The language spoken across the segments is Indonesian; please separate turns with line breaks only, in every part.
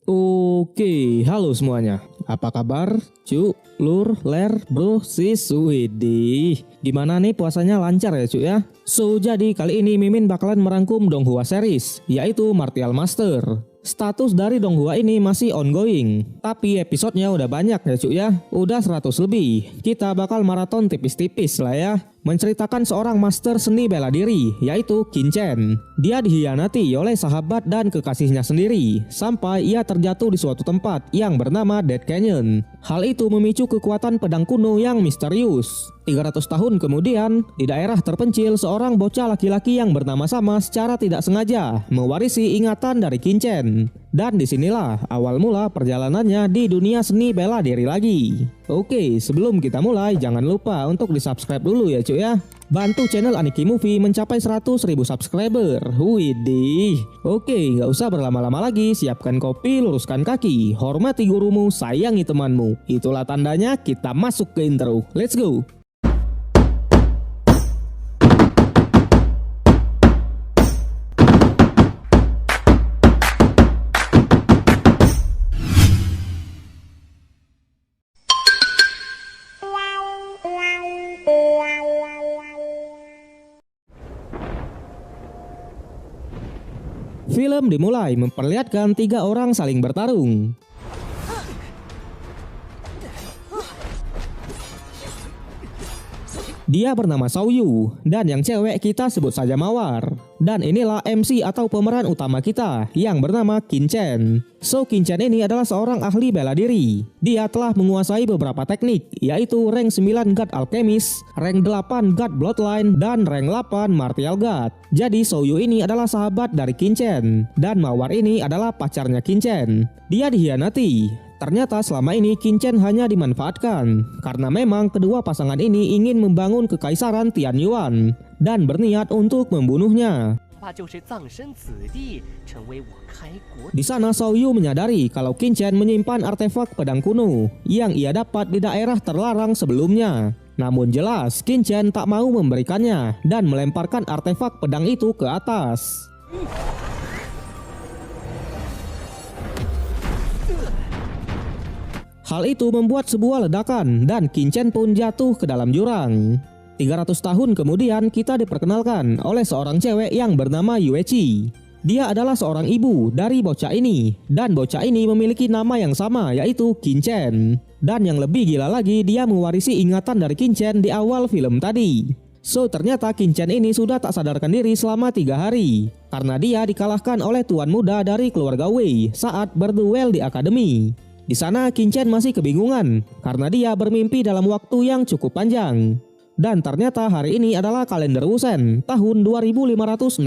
Oke, halo semuanya. Apa kabar? Cuk, lur, ler, bro, sis, widih. Gimana nih puasanya lancar ya cuk ya? So, jadi kali ini Mimin bakalan merangkum Donghua series, yaitu Martial Master. Status dari Donghua ini masih ongoing, tapi episodenya udah banyak ya cuk ya. Udah 100 lebih. Kita bakal maraton tipis-tipis lah ya. Menceritakan seorang master seni bela diri, yaitu Qin Chen. Dia dihianati oleh sahabat dan kekasihnya sendiri, sampai ia terjatuh di suatu tempat yang bernama Dead Canyon. Hal itu memicu kekuatan pedang kuno yang misterius. 300 tahun kemudian, di daerah terpencil seorang bocah laki-laki yang bernama sama secara tidak sengaja mewarisi ingatan dari Qin Chen. Dan disinilah awal mula perjalanannya di dunia seni bela diri lagi. Oke, sebelum kita mulai jangan lupa untuk di subscribe dulu ya cuy ya. Bantu channel Aniki Movie mencapai 100.000 subscriber. Widih. Oke, gak usah berlama-lama lagi. Siapkan kopi, luruskan kaki. Hormati gurumu, sayangi temanmu. Itulah tandanya kita masuk ke intro. Let's go. Film dimulai memperlihatkan 3 orang saling bertarung. Dia bernama Shao Yu, dan yang cewek kita sebut saja Mawar. Dan inilah MC atau pemeran utama kita yang bernama Qin Chen. So, Qin Chen ini adalah seorang ahli bela diri. Dia telah menguasai beberapa teknik, yaitu rank 9 God Alchemist, rank 8 God Bloodline, dan rank 8 Martial God. Jadi Shao Yu ini adalah sahabat dari Qin Chen, dan Mawar ini adalah pacarnya Qin Chen. Dia dihianati. Ternyata selama ini Qin Chen hanya dimanfaatkan, karena memang kedua pasangan ini ingin membangun kekaisaran Tianyuan dan berniat untuk membunuhnya. Di sana Shao Yu menyadari kalau Qin Chen menyimpan artefak pedang kuno yang ia dapat di daerah terlarang sebelumnya. Namun jelas Qin Chen tak mau memberikannya dan melemparkan artefak pedang itu ke atas. Hal itu membuat sebuah ledakan dan Qin Chen pun jatuh ke dalam jurang. 300 tahun kemudian kita diperkenalkan oleh seorang cewek yang bernama Yue Qi. Dia adalah seorang ibu dari bocah ini, dan bocah ini memiliki nama yang sama yaitu Qin Chen. Dan yang lebih gila lagi, dia mewarisi ingatan dari Qin Chen di awal film tadi. So, ternyata Qin Chen ini sudah tak sadarkan diri selama 3 hari karena dia dikalahkan oleh tuan muda dari keluarga Wei saat berduel di akademi. Di sana Qin Chen masih kebingungan karena dia bermimpi dalam waktu yang cukup panjang. Dan ternyata hari ini adalah kalender Wusen tahun 2516.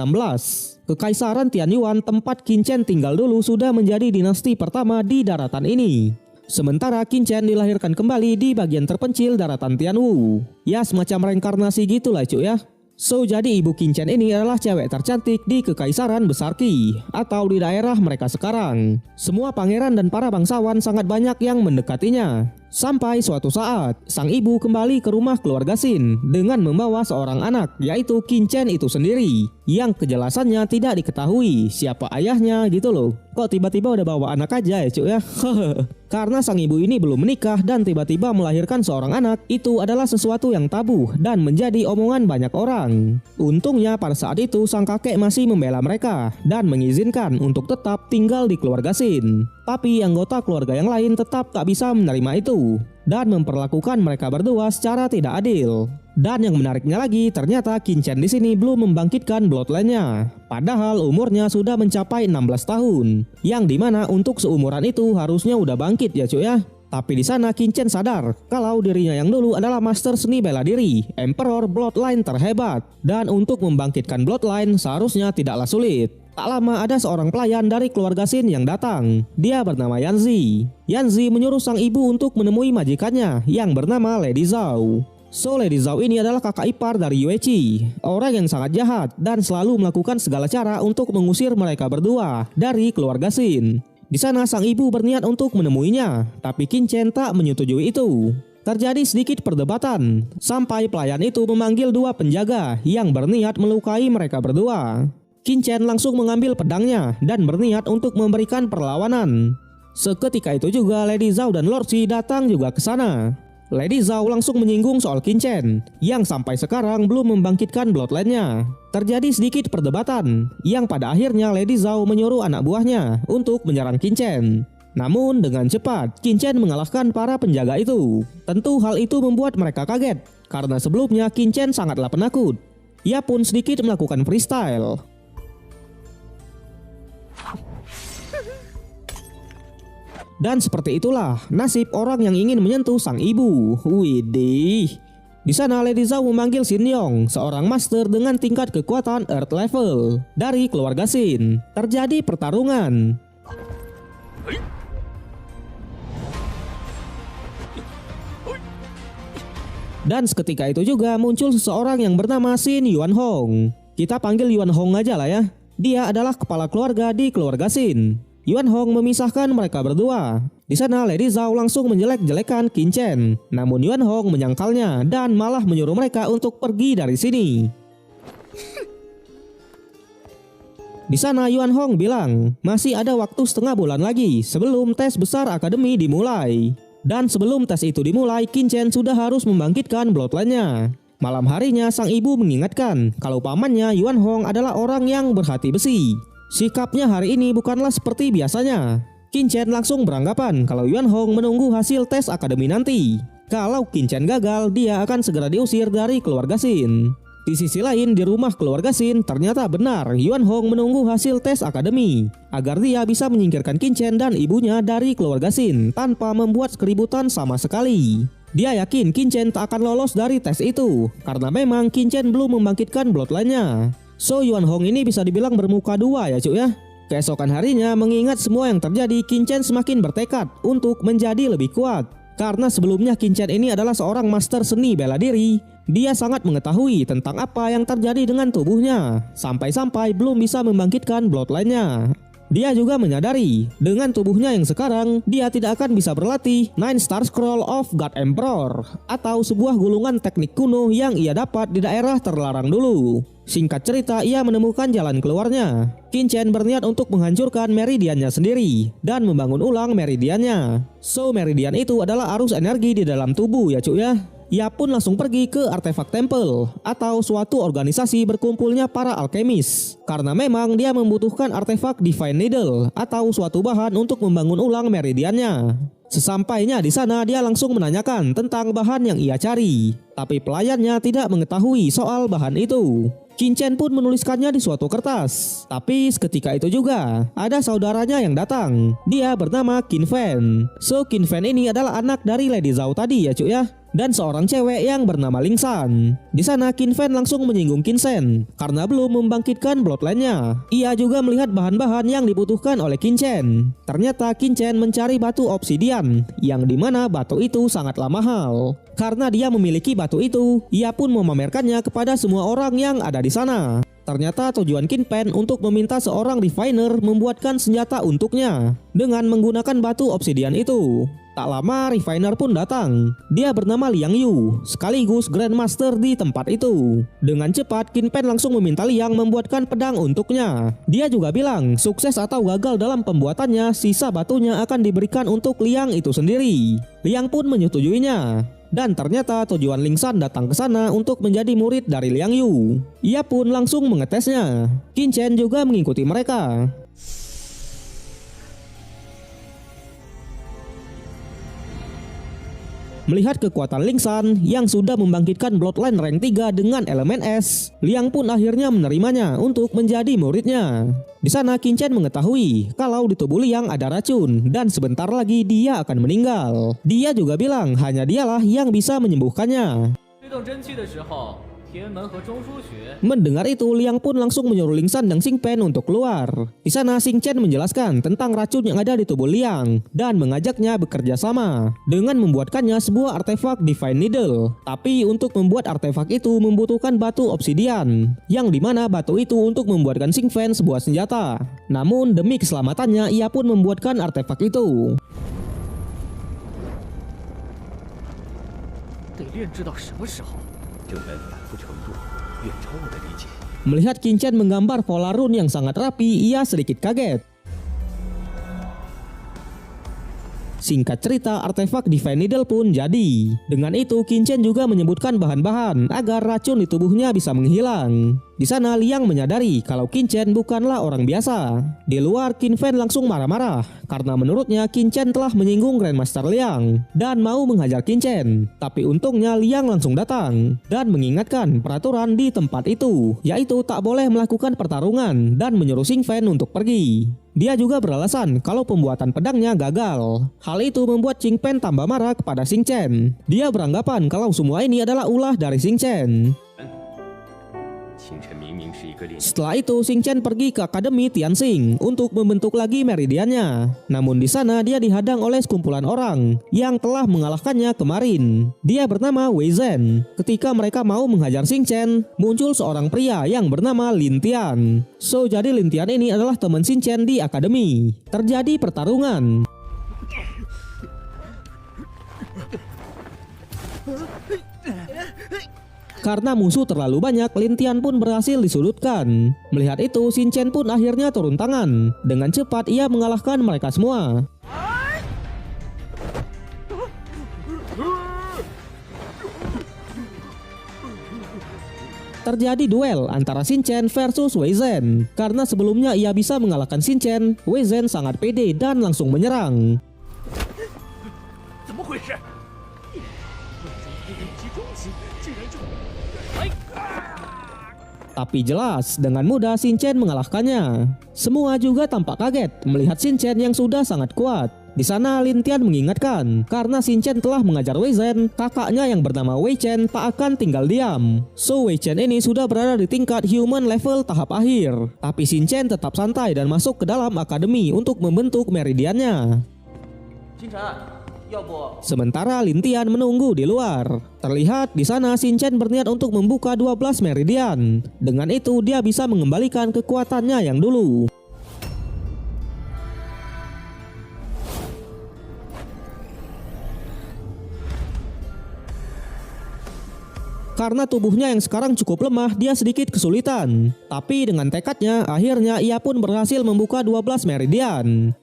Kekaisaran Tianyuan tempat Qin Chen tinggal dulu sudah menjadi dinasti pertama di daratan ini. Sementara Qin Chen dilahirkan kembali di bagian terpencil daratan Tianwu. Ya, semacam reinkarnasi gitulah cuy ya. So, jadi ibu Qin Chen ini adalah cewek tercantik di Kekaisaran Besar Qi atau di daerah mereka sekarang. Semua pangeran dan para bangsawan sangat banyak yang mendekatinya. Sampai suatu saat, sang ibu kembali ke rumah keluarga Xin dengan membawa seorang anak, yaitu Qin Chen itu sendiri, yang kejelasannya tidak diketahui siapa ayahnya gitu loh. Kok tiba-tiba udah bawa anak aja ya cuk ya? Karena sang ibu ini belum menikah dan tiba-tiba melahirkan seorang anak, itu adalah sesuatu yang tabu dan menjadi omongan banyak orang. Untungnya pada saat itu sang kakek masih membela mereka dan mengizinkan untuk tetap tinggal di keluarga Xin. Tapi anggota keluarga yang lain tetap tak bisa menerima itu dan memperlakukan mereka berdua secara tidak adil. Dan yang menariknya lagi, ternyata Qin Chen di sini belum membangkitkan bloodline-nya. Padahal umurnya sudah mencapai 16 tahun, yang dimana untuk seumuran itu harusnya udah bangkit ya cuy ya. Tapi di sana Qin Chen sadar kalau dirinya yang dulu adalah master seni bela diri, Emperor Bloodline terhebat. Dan untuk membangkitkan bloodline seharusnya tidaklah sulit. Tak lama ada seorang pelayan dari keluarga Xin yang datang. Dia bernama Yanzi. Yanzi menyuruh sang ibu untuk menemui majikannya yang bernama Lady Zhao. So, Lady Zhao ini adalah kakak ipar dari Yue Qi, orang yang sangat jahat dan selalu melakukan segala cara untuk mengusir mereka berdua dari keluarga Xin. Di sana sang ibu berniat untuk menemuinya, tapi Qin Chen tak menyetujui itu. Terjadi sedikit perdebatan, sampai pelayan itu memanggil 2 penjaga yang berniat melukai mereka berdua. Qin Chen langsung mengambil pedangnya dan berniat untuk memberikan perlawanan. Seketika itu juga Lady Zhao dan Lord Shi datang juga ke sana. Lady Zhao langsung menyinggung soal Qin Chen yang sampai sekarang belum membangkitkan bloodline-nya. Terjadi sedikit perdebatan yang pada akhirnya Lady Zhao menyuruh anak buahnya untuk menyerang Qin Chen. Namun dengan cepat Qin Chen mengalahkan para penjaga itu. Tentu hal itu membuat mereka kaget karena sebelumnya Qin Chen sangatlah penakut. Ia pun sedikit melakukan freestyle. Dan seperti itulah nasib orang yang ingin menyentuh sang ibu. Widih. Di sana Lady Zhao memanggil Shin Yong, seorang master dengan tingkat kekuatan Earth level dari keluarga Shin. Terjadi pertarungan. Dan seketika itu juga muncul seseorang yang bernama Shin Yuan Hong. Kita panggil Yuan Hong aja lah ya. Dia adalah kepala keluarga di keluarga Shin. Yuan Hong memisahkan mereka berdua. Di sana Lady Zhao langsung menjelek-jelekan Qin Chen. Namun Yuan Hong menyangkalnya dan malah menyuruh mereka untuk pergi dari sini. Di sana Yuan Hong bilang masih ada waktu setengah bulan lagi sebelum tes besar akademi dimulai. Dan sebelum tes itu dimulai, Qin Chen sudah harus membangkitkan bloodline-nya. Malam harinya sang ibu mengingatkan kalau pamannya Yuan Hong adalah orang yang berhati besi. Sikapnya hari ini bukanlah seperti biasanya. Qin Chen langsung beranggapan kalau Yuan Hong menunggu hasil tes akademi nanti. Kalau Qin Chen gagal, dia akan segera diusir dari keluarga Shin. Di sisi lain, di rumah keluarga Shin ternyata benar Yuan Hong menunggu hasil tes akademi agar dia bisa menyingkirkan Qin Chen dan ibunya dari keluarga Shin tanpa membuat keributan sama sekali. Dia yakin Qin Chen tak akan lolos dari tes itu karena memang Qin Chen belum membangkitkan bloodline-nya. So Yuan Hong ini bisa dibilang bermuka dua ya cuy ya. Keesokan harinya mengingat semua yang terjadi, Qin Chen semakin bertekad untuk menjadi lebih kuat. Karena sebelumnya Qin Chen ini adalah seorang master seni bela diri. Dia sangat mengetahui tentang apa yang terjadi dengan tubuhnya. Sampai-sampai belum bisa membangkitkan bloodline-nya. Dia juga menyadari dengan tubuhnya yang sekarang dia tidak akan bisa berlatih Nine Star Scroll of God Emperor atau sebuah gulungan teknik kuno yang ia dapat di daerah terlarang dulu. Singkat cerita, ia menemukan jalan keluarnya. Qin Chen berniat untuk menghancurkan meridiannya sendiri dan membangun ulang meridiannya. So meridian itu adalah arus energi di dalam tubuh ya cuy ya. Ia pun langsung pergi ke artefak temple atau suatu organisasi berkumpulnya para alkemis. Karena memang dia membutuhkan artefak Divine Needle atau suatu bahan untuk membangun ulang meridiannya. Sesampainya di sana dia langsung menanyakan tentang bahan yang ia cari. Tapi pelayannya tidak mengetahui soal bahan itu. Qin Chen pun menuliskannya di suatu kertas. Tapi seketika itu juga ada saudaranya yang datang. Dia bernama Qin Fan. So Qin Fan ini adalah anak dari Lady Zhao tadi ya cuy ya. Dan seorang cewek yang bernama Ling San. Di sana Qin Fan langsung menyinggung Qin Shen karena belum membangkitkan bloodline-nya. Ia juga melihat bahan-bahan yang dibutuhkan oleh Qin Chen. Ternyata Qin Chen mencari batu obsidian yang dimana batu itu sangatlah mahal. Karena dia memiliki batu itu, ia pun memamerkannya kepada semua orang yang ada di sana. Ternyata tujuan Qin Fan untuk meminta seorang refiner membuatkan senjata untuknya dengan menggunakan batu obsidian itu. Tak lama refiner pun datang. Dia bernama Liang Yu, sekaligus Grandmaster di tempat itu. Dengan cepat Qin Fan langsung meminta Liang membuatkan pedang untuknya. Dia juga bilang sukses atau gagal dalam pembuatannya, sisa batunya akan diberikan untuk Liang itu sendiri. Liang pun menyetujuinya. Dan ternyata tujuan Ling San datang ke sana untuk menjadi murid dari Liang Yu. Ia pun langsung mengetesnya. Qin Chen juga mengikuti mereka. Melihat kekuatan Ling San yang sudah membangkitkan bloodline rank 3 dengan elemen es, Liang pun akhirnya menerimanya untuk menjadi muridnya. Di sana Qin Chen mengetahui kalau di tubuh Liang ada racun dan sebentar lagi dia akan meninggal. Dia juga bilang hanya dialah yang bisa menyembuhkannya. Mendengar itu, Liang pun langsung menyuruh Ling San dan Xing Pen untuk keluar. Di sana Xing Chen menjelaskan tentang racun yang ada di tubuh Liang dan mengajaknya bekerja sama dengan membuatkannya sebuah artefak Divine Needle. Tapi untuk membuat artefak itu membutuhkan batu obsidian, yang dimana batu itu untuk membuatkan Xing Pen sebuah senjata. Namun demi keselamatannya ia pun membuatkan artefak itu. Melihat Qin Chen menggambar pola rune yang sangat rapi, ia sedikit kaget. Singkat cerita, artefak Divine Needle pun jadi. Dengan itu, Qin Chen juga menyebutkan bahan-bahan agar racun di tubuhnya bisa menghilang. Di sana, Liang menyadari kalau Qin Chen bukanlah orang biasa. Di luar, Qin Fen langsung marah-marah karena menurutnya Qin Chen telah menyinggung Grandmaster Liang dan mau menghajar Qin Chen. Tapi untungnya Liang langsung datang dan mengingatkan peraturan di tempat itu, yaitu tak boleh melakukan pertarungan dan menyuruh Xing Fen untuk pergi. Dia juga beralasan kalau pembuatan pedangnya gagal. Hal itu membuat Xing Fen tambah marah kepada Xing Chen. Dia beranggapan kalau semua ini adalah ulah dari Xing Chen. Setelah itu, Xing Chen pergi ke Akademi Tianxing untuk membentuk lagi meridiannya. Namun di sana dia dihadang oleh sekumpulan orang yang telah mengalahkannya kemarin. Dia bernama Wei Zhen. Ketika mereka mau menghajar Xing Chen, muncul seorang pria yang bernama Lin Tian. Jadi Lin Tian ini adalah teman Xing Chen di akademi. Terjadi pertarungan. Karena musuh terlalu banyak, Lin Tian pun berhasil disudutkan. Melihat itu, Xing Chen pun akhirnya turun tangan. Dengan cepat ia mengalahkan mereka semua. Terjadi duel antara Xing Chen versus Wei Zhen. Karena sebelumnya ia bisa mengalahkan Xing Chen, Wei Zhen sangat pede dan langsung menyerang. Tapi jelas, dengan mudah Xing Chen mengalahkannya. Semua juga tampak kaget melihat Xing Chen yang sudah sangat kuat. Di sana Lin Tian mengingatkan, karena Xing Chen telah mengajar Wei Zhen, kakaknya yang bernama Wei Chen tak akan tinggal diam. Wei Chen ini sudah berada di tingkat human level tahap akhir. Tapi Xing Chen tetap santai dan masuk ke dalam akademi untuk membentuk meridiannya. Sementara Lin Tian menunggu di luar. Terlihat di sana Xing Chen berniat untuk membuka 12 meridian. Dengan itu dia bisa mengembalikan kekuatannya yang dulu. Karena tubuhnya yang sekarang cukup lemah, dia sedikit kesulitan. Tapi dengan tekadnya, akhirnya ia pun berhasil membuka 12 meridian.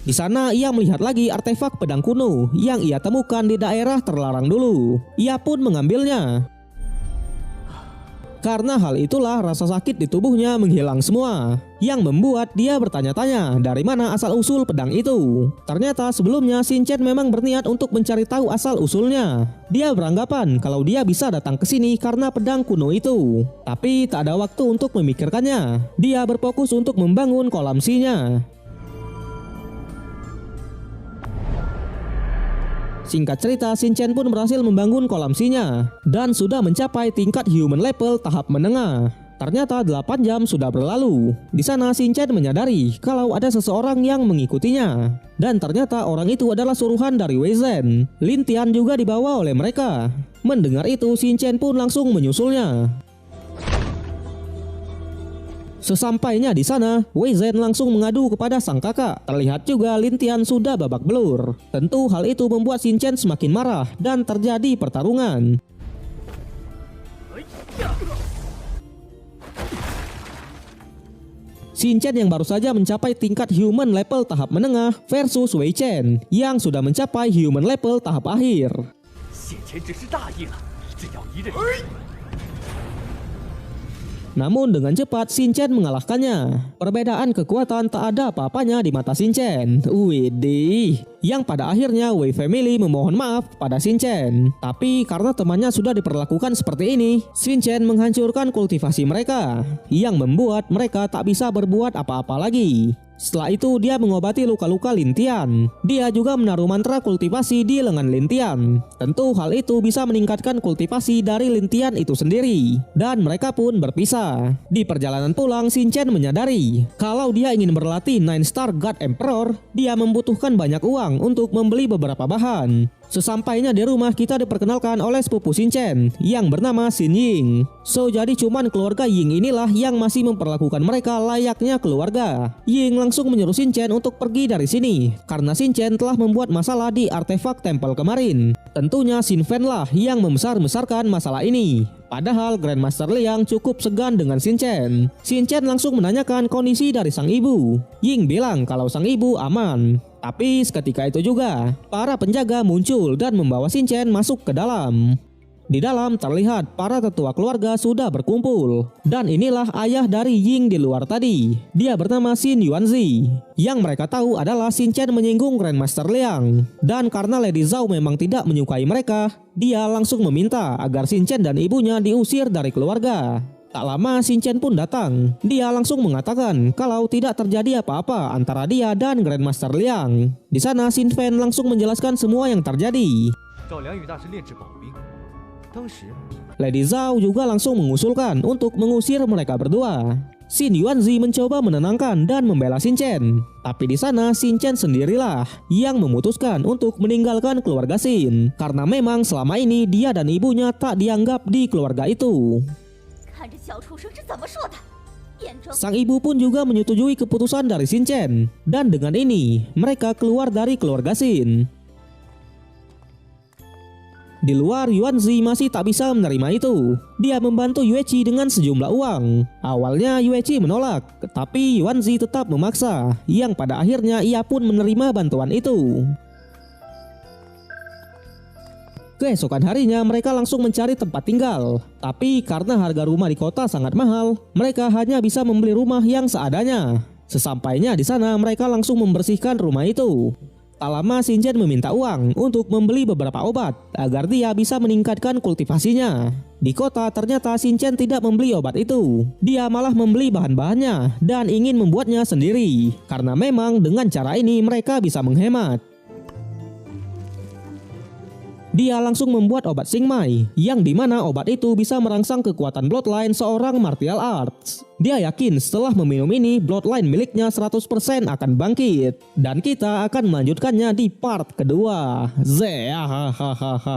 Di sana ia melihat lagi artefak pedang kuno yang ia temukan di daerah terlarang dulu. Ia pun mengambilnya. Karena hal itulah rasa sakit di tubuhnya menghilang semua, yang membuat dia bertanya-tanya dari mana asal-usul pedang itu. Ternyata sebelumnya Xing Chen memang berniat untuk mencari tahu asal-usulnya. Dia beranggapan kalau dia bisa datang ke sini karena pedang kuno itu. Tapi tak ada waktu untuk memikirkannya. Dia berfokus untuk membangun kolam Xi-nya. Singkat cerita, Xing Chen pun berhasil membangun kolam Xi-nya dan sudah mencapai tingkat human level tahap menengah. Ternyata 8 jam sudah berlalu. Di sana Xing Chen menyadari kalau ada seseorang yang mengikutinya. Dan ternyata orang itu adalah suruhan dari Wei Zhen. Lin Tian juga dibawa oleh mereka. Mendengar itu, Xing Chen pun langsung menyusulnya. Sesampainya di sana, Wei Zhen langsung mengadu kepada sang kakak. Terlihat juga Lin Tian sudah babak belur. Tentu hal itu membuat Xing Chen semakin marah dan terjadi pertarungan. Xing Chen yang baru saja mencapai tingkat human level tahap menengah versus Wei Chen yang sudah mencapai human level tahap akhir. Namun dengan cepat Xing Chen mengalahkannya. Perbedaan kekuatan tak ada apa-apanya di mata Xing Chen. Widih. Yang pada akhirnya Wei Family memohon maaf pada Xing Chen. Tapi karena temannya sudah diperlakukan seperti ini, Xing Chen menghancurkan kultivasi mereka, yang membuat mereka tak bisa berbuat apa-apa lagi. Setelah itu dia mengobati luka-luka Lin Tian. Dia juga menaruh mantra kultivasi di lengan Lin Tian. Tentu hal itu bisa meningkatkan kultivasi dari Lin Tian itu sendiri. Dan mereka pun berpisah. Di perjalanan pulang, Xing Chen menyadari kalau dia ingin berlatih 9 Star God Emperor, dia membutuhkan banyak uang untuk membeli beberapa bahan. Sesampainya di rumah, kita diperkenalkan oleh sepupu Shin-chan yang bernama Shin Ying. So jadi cuman keluarga Ying inilah yang masih memperlakukan mereka layaknya keluarga. Ying langsung menyuruh Shin-chan untuk pergi dari sini karena Shin-chan telah membuat masalah di artefak tempel kemarin. Tentunya Shin Fan lah yang membesar-besarkan masalah ini. Padahal Grandmaster Liang cukup segan dengan Shin-chan. Shin-chan langsung menanyakan kondisi dari sang ibu. Ying bilang kalau sang ibu aman. Tapi seketika itu juga, para penjaga muncul dan membawa Shin-chan masuk ke dalam. Di dalam terlihat para tetua keluarga sudah berkumpul. Dan inilah ayah dari Ying di luar tadi. Dia bernama Shin Yuanzi. Yang mereka tahu adalah Shin-chan menyinggung Grandmaster Liang. Dan karena Lady Zhao memang tidak menyukai mereka, dia langsung meminta agar Shin-chan dan ibunya diusir dari keluarga. Tak lama Shin-chan pun datang. Dia langsung mengatakan kalau tidak terjadi apa-apa antara dia dan Grandmaster Liang. Di sana Shin Fan langsung menjelaskan semua yang terjadi. Lady Zhao juga langsung mengusulkan untuk mengusir mereka berdua. Shin Yuanzi mencoba menenangkan dan membela Shin-chan. Tapi di sana Shin-chan sendirilah yang memutuskan untuk meninggalkan keluarga Shin. Karena memang selama ini dia dan ibunya tak dianggap di keluarga itu. Sang ibu pun juga menyetujui keputusan dari Shin-chan. Dan dengan ini mereka keluar dari keluarga Shin. Di luar, Yuanzi masih tak bisa menerima itu. Dia membantu Yuechi dengan sejumlah uang. Awalnya Yuechi menolak, tapi Yuanzi tetap memaksa, yang pada akhirnya ia pun menerima bantuan itu. Keesokan harinya mereka langsung mencari tempat tinggal. Tapi karena harga rumah di kota sangat mahal, mereka hanya bisa membeli rumah yang seadanya. Sesampainya di sana mereka langsung membersihkan rumah itu. Tak lama Shin-chan meminta uang untuk membeli beberapa obat agar dia bisa meningkatkan kultivasinya. Di kota ternyata Shin-chan tidak membeli obat itu. Dia malah membeli bahan-bahannya dan ingin membuatnya sendiri. Karena memang dengan cara ini mereka bisa menghemat. Dia langsung membuat obat Singmai, yang dimana obat itu bisa merangsang kekuatan bloodline seorang martial arts. Dia yakin setelah meminum ini, bloodline miliknya 100% akan bangkit. Dan kita akan melanjutkannya di part kedua. Zehahaha.